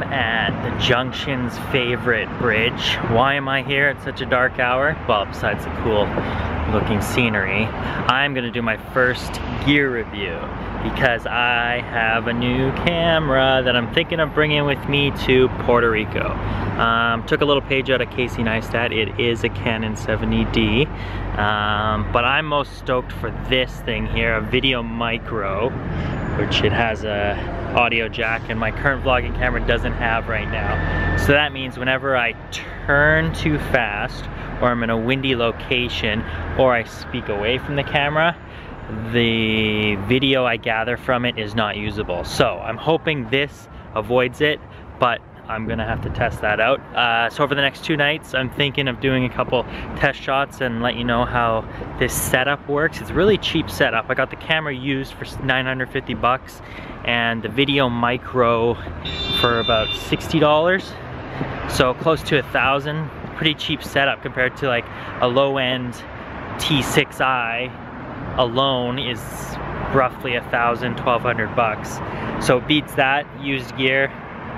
am at the Junction's favorite bridge. Why am I here at such a dark hour? Well, besides the cool looking scenery, I'm gonna do my first gear review because I have a new camera that I'm thinking of bringing with me to Puerto Rico. Took a little page out of Casey Neistat. It is a Canon 70D, but I'm most stoked for this thing here, a VideoMicro, which it has a audio jack and my current vlogging camera doesn't have right now. So that means whenever I turn too fast, or I'm in a windy location, or I speak away from the camera, the video I gather from it is not usable. So I'm hoping this avoids it, but I'm gonna have to test that out. So over the next 2 nights, I'm thinking of doing a couple test shots and let you know how this setup works. It's a really cheap setup. I got the camera used for 950 bucks and the VideoMicro for about $60. So close to 1,000. Pretty cheap setup compared to like a low-end T6i alone is roughly 1,000, 1,200 bucks. So it beats that used gear.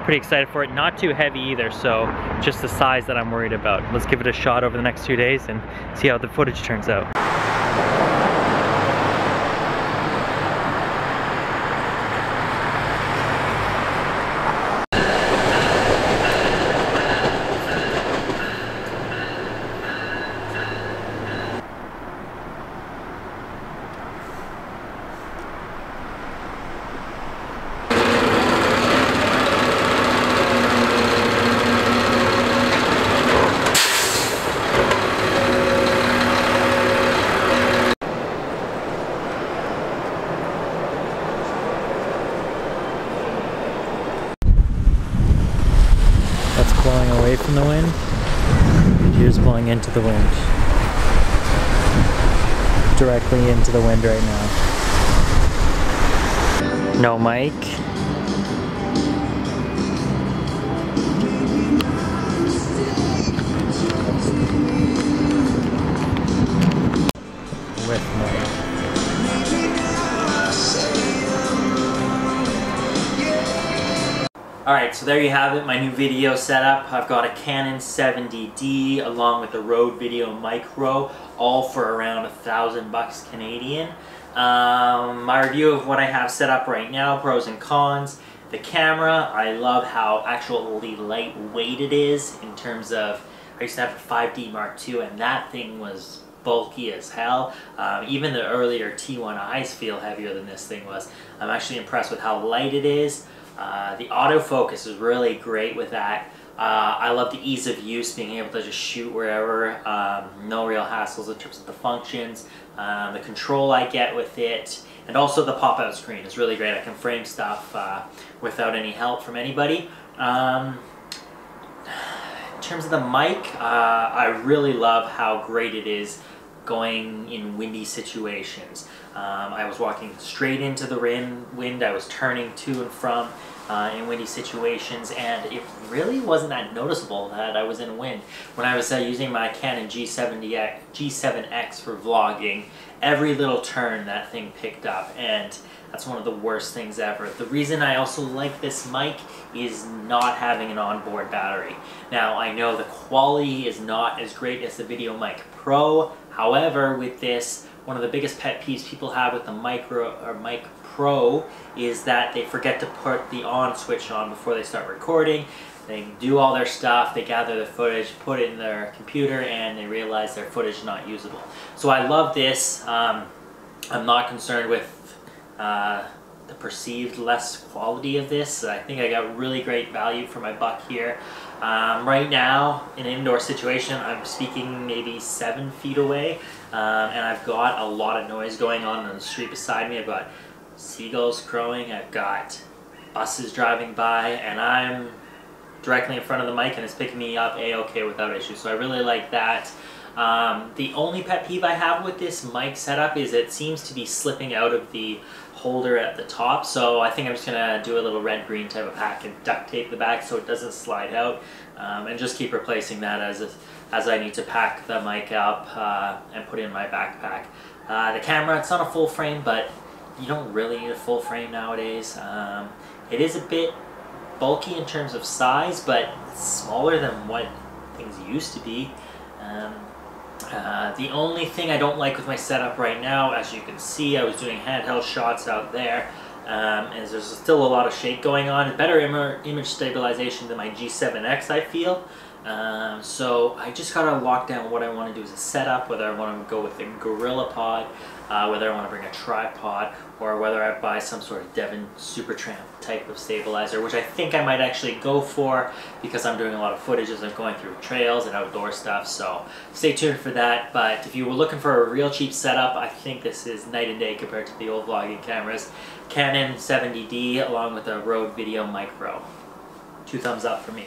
Pretty excited for it. Not too heavy either, so just the size that I'm worried about. Let's give it a shot over the next 2 days and see how the footage turns out. Blowing away from the wind. Here's blowing into the wind. Directly into the wind right now. No mic. With mic. Alright, so there you have it, my new video setup. I've got a Canon 70D along with the Rode VideoMicro, all for around 1,000 bucks Canadian. My review of what I have set up right now, pros and cons. The camera, I love how actually lightweight it is in terms of, I used to have a 5D Mark II and that thing was bulky as hell. Even the earlier T1Is feel heavier than this thing was. I'm actually impressed with how light it is. The autofocus is really great with that. I love the ease of use, being able to just shoot wherever, no real hassles in terms of the functions, the control I get with it, and also the pop-out screen is really great. I can frame stuff without any help from anybody. In terms of the mic, I really love how great it is going in windy situations. I was walking straight into the wind, I was turning to and from in windy situations, and it really wasn't that noticeable that I was in wind. When I was using my Canon G7X for vlogging, every little turn that thing picked up, and that's one of the worst things ever. The reason I also like this mic is not having an onboard battery. Now, I know the quality is not as great as the VideoMic Pro. However, with this, one of the biggest pet peeves people have with the Mic Pro is that they forget to put the on switch on before they start recording. They do all their stuff, they gather the footage, put it in their computer, and they realize their footage is not usable. So I love this. I'm not concerned with the perceived less quality of this. I think I got really great value for my buck here. Right now, in an indoor situation, I'm speaking maybe 7 feet away, and I've got a lot of noise going on the street beside me. I've got seagulls crowing, I've got buses driving by, and I'm directly in front of the mic and it's picking me up a-okay without issue. So I really like that. The only pet peeve I have with this mic setup is it seems to be slipping out of the holder at the top, so I think I'm just gonna do a little red-green type of hack and duct tape the back so it doesn't slide out, and just keep replacing that as I need to pack the mic up and put it in my backpack. The camera, it's not a full frame, but you don't really need a full frame nowadays. It is a bit bulky in terms of size, but it's smaller than what things used to be. The only thing I don't like with my setup right now, as you can see, I was doing handheld shots out there, is there's still a lot of shake going on. Better image stabilization than my G7X, I feel. So I just gotta lock down what I want to do as a setup, whether I want to go with a Gorilla Pod, whether I want to bring a tripod, or whether I buy some sort of Devon Supertramp type of stabilizer, which I think I might actually go for because I'm doing a lot of footage as I'm going through trails and outdoor stuff, so stay tuned for that. But if you were looking for a real cheap setup, I think this is night and day compared to the old vlogging cameras. Canon 70D along with a Rode VideoMicro. 2 thumbs up for me.